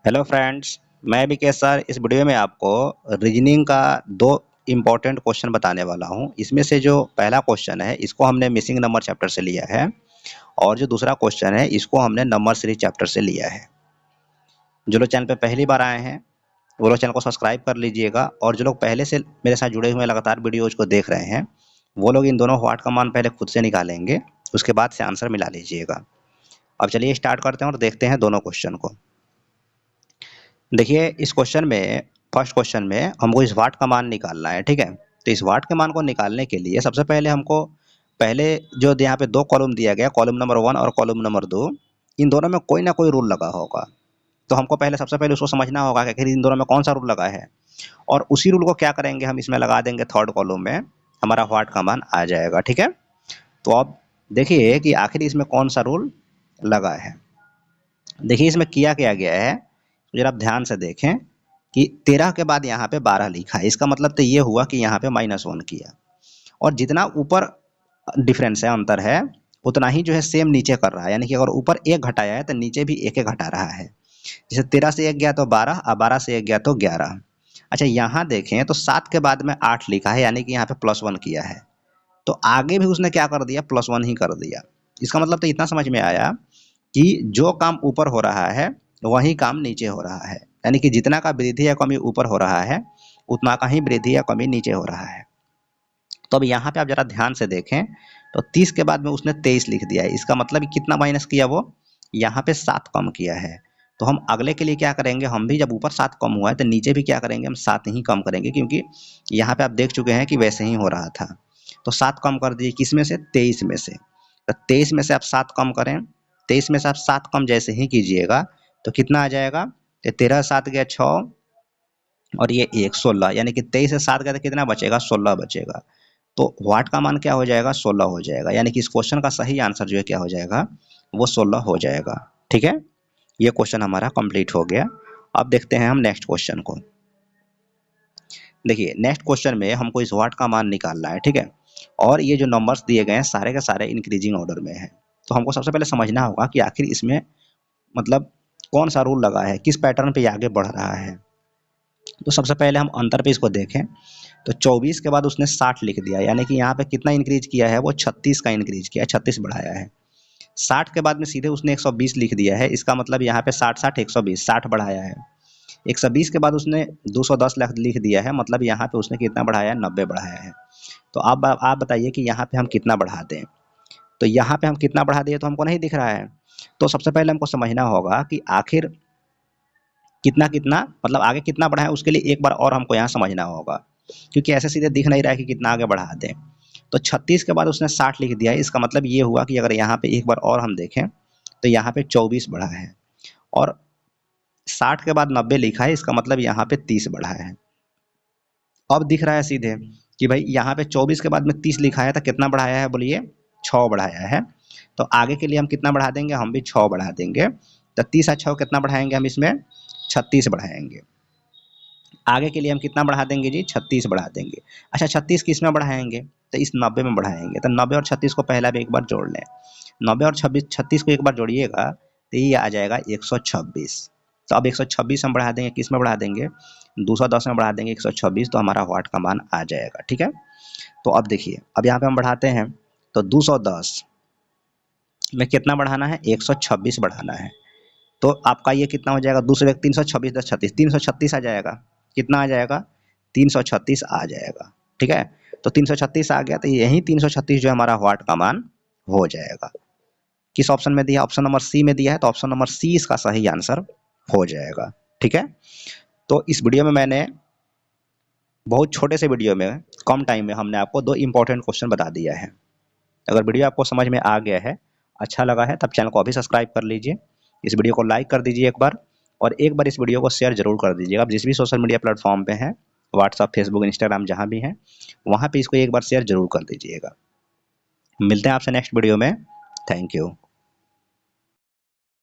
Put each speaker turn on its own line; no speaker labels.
Hello friends, मैं Vikesh sir इस video में आपको रीजनिंग का दो इम्पोर्टेंट क्वेश्चन बताने वाला हूं। इसमें से जो पहला क्वेश्चन है इसको हमने मिसिंग नंबर चैप्टर से लिया है और जो दूसरा क्वेश्चन है इसको हमने नंबर सीरीज चैप्टर से लिया है। जो लोग चैनल पे पहली बार आए हैं वो लोग चैनल को सब्सक्राइब कर लीजिएगा और जो लोग पहले से मेरे साथ जुड़े हुए लगातार वीडियोज को देख रहे हैं वो लोग इन दोनों व्हाट का मान पहले खुद से निकालेंगे, उसके बाद से आंसर मिला लीजिएगा। अब चलिए स्टार्ट करते हैं और देखते हैं दोनों क्वेश्चन को। देखिए इस क्वेश्चन में फर्स्ट क्वेश्चन में हमको इस वाट का मान निकालना है, ठीक है। तो इस वाट के मान को निकालने के लिए सबसे पहले हमको पहले जो यहाँ पे दो कॉलम दिया गया, कॉलम नंबर 1 और कॉलम नंबर 2, इन दोनों में कोई ना कोई रूल लगा होगा। तो हमको पहले सबसे पहले उसको समझना होगा कि आखिर इन दोनों में कौन सा रूल लगा है और उसी रूल को क्या करेंगे, हम इसमें लगा देंगे थर्ड कॉलम में, हमारा वाट का मान आ जाएगा, ठीक है। तो अब देखिए कि आखिर इसमें कौन सा रूल लगा है। देखिए इसमें किया क्या गया है, जरा आप ध्यान से देखें कि 13 के बाद यहाँ पे 12 लिखा है। इसका मतलब तो ये हुआ कि यहाँ पे -1 किया और जितना ऊपर डिफरेंस है, अंतर है, उतना ही जो है सेम नीचे कर रहा है। यानी कि अगर ऊपर 1 घटाया है तो नीचे भी 1 घटा रहा है। जैसे 13 से 1 गया तो 12 और 12 से 1 गया तो 11। अच्छा यहाँ देखें तो 7 के बाद में 8 लिखा है, यानी कि यहाँ पे +1 किया है। तो आगे भी उसने क्या कर दिया, +1 ही कर दिया। इसका मतलब तो इतना समझ में आया कि जो काम ऊपर हो रहा है वही काम नीचे हो रहा है। यानी कि जितना का वृद्धि या कमी ऊपर हो रहा है उतना का ही वृद्धि या कमी नीचे हो रहा है। तो अब यहाँ पे आप जरा ध्यान से देखें तो 30 के बाद में उसने 23 लिख दिया है। इसका मतलब कितना माइनस किया, वो यहाँ पे 7 कम किया है। तो हम अगले के लिए क्या करेंगे, हम भी जब ऊपर 7 कम हुआ है तो नीचे भी क्या करेंगे, हम 7 ही कम करेंगे, क्योंकि यहाँ पे आप देख चुके हैं कि वैसे ही हो रहा था। तो 7 कम कर दिए, किस में से, 23 में से। तो 23 में से आप 7 कम करें, 23 में से आप 7 कम जैसे ही कीजिएगा तो कितना आ जाएगा, तो 13 7 गया 6 और ये 1 16, यानी कि 23 से 7 गया तो कितना बचेगा, 16 बचेगा। तो वाट का मान क्या हो जाएगा, 16 हो जाएगा। यानी कि इस क्वेश्चन का सही आंसर जो है क्या हो जाएगा, वो 16 हो जाएगा, ठीक है। ये क्वेश्चन हमारा कंप्लीट हो गया। अब देखते हैं हम नेक्स्ट क्वेश्चन को। देखिए नेक्स्ट क्वेश्चन में हमको इस वाट का मान निकालना है, ठीक है। और ये जो नंबर्स दिए गए हैं सारे के सारे इंक्रीजिंग ऑर्डर में है। तो हमको सबसे पहले समझना होगा कि आखिर इसमें मतलब कौन सा रूल लगा है, किस पैटर्न पे आगे बढ़ रहा है। तो सबसे पहले हम अंतर पे इसको देखें तो 24 के बाद उसने 60 लिख दिया, यानी कि यहाँ पे कितना इंक्रीज किया है, वो 36 का इंक्रीज किया, 36 बढ़ाया है। 60 के बाद में सीधे उसने 120 लिख दिया है। इसका मतलब यहाँ पे 60 60 120, 60 बढ़ाया है। 120 के बाद उसने 210 लिख दिया है, मतलब यहाँ पे उसने कितना बढ़ाया है, 90 बढ़ाया है। तो अब आप बताइए कि यहाँ पे हम कितना बढ़ा दें। तो यहाँ पे हम कितना बढ़ा दिए तो हमको नहीं दिख रहा है। तो सबसे पहले हमको समझना होगा कि आखिर कितना कितना, मतलब आगे कितना बढ़ा है, उसके लिए एक बार और हमको यहाँ समझना होगा, क्योंकि ऐसे सीधे दिख नहीं रहा है कि कितना आगे बढ़ा दें। तो 36 के बाद उसने 60 लिख दिया है। इसका मतलब ये हुआ कि अगर यहाँ पे एक बार और हम देखें तो यहाँ पे 24 बढ़ा है और 60 के बाद 90 लिखा है। इसका मतलब यहाँ पे 30 बढ़ा है। अब दिख रहा है सीधे कि भाई यहाँ पे 24 के बाद में 30 लिखा है तो कितना बढ़ाया है, बोलिए 6 बढ़ाया है। तो आगे के लिए हम कितना बढ़ा देंगे, हम भी 6 बढ़ा देंगे। तो 30 और 6 कितना बढ़ाएंगे, हम इसमें 36 बढ़ाएंगे। आगे के लिए हम कितना बढ़ा देंगे जी, 36 बढ़ा देंगे। अच्छा 36 किस में बढ़ाएंगे, तो इस 90 में बढ़ाएंगे। तो 90 और 36 को पहला भी एक बार जोड़ लें। 90 और 36 को एक बार जोड़िएगा तो ये आ जाएगा 126। तो अब 126 हम बढ़ा देंगे, किस में बढ़ा देंगे, 210 में बढ़ा देंगे 126, तो हमारा वाट का मान आ जाएगा, ठीक है। तो अब देखिए, अब यहाँ पे हम बढ़ाते हैं तो 210 में कितना बढ़ाना है, 126 बढ़ाना है। तो आपका ये कितना हो जाएगा, दूसरे 326 10 36, 336 आ जाएगा। कितना आ जाएगा, 336 आ जाएगा, ठीक है। तो 336 आ गया तो यही 336 जो है हमारा वाट का मान हो जाएगा। किस ऑप्शन में दिया, ऑप्शन नंबर सी में दिया है, तो ऑप्शन नंबर सी इसका सही आंसर हो जाएगा, ठीक है। तो इस वीडियो में मैंने बहुत छोटे से वीडियो में कम टाइम में हमने आपको दो इंपॉर्टेंट क्वेश्चन बता दिया है। अगर वीडियो आपको समझ में आ गया है, अच्छा लगा है, तब चैनल को अभी सब्सक्राइब कर लीजिए। इस वीडियो को लाइक कर दीजिए एक बार, और एक बार इस वीडियो को शेयर जरूर कर दीजिएगा। आप जिस भी सोशल मीडिया प्लेटफॉर्म पे हैं, व्हाट्सअप फेसबुक इंस्टाग्राम जहाँ भी हैं, वहाँ पे इसको एक बार शेयर जरूर कर दीजिएगा। मिलते हैं आपसे नेक्स्ट वीडियो में। Thank you.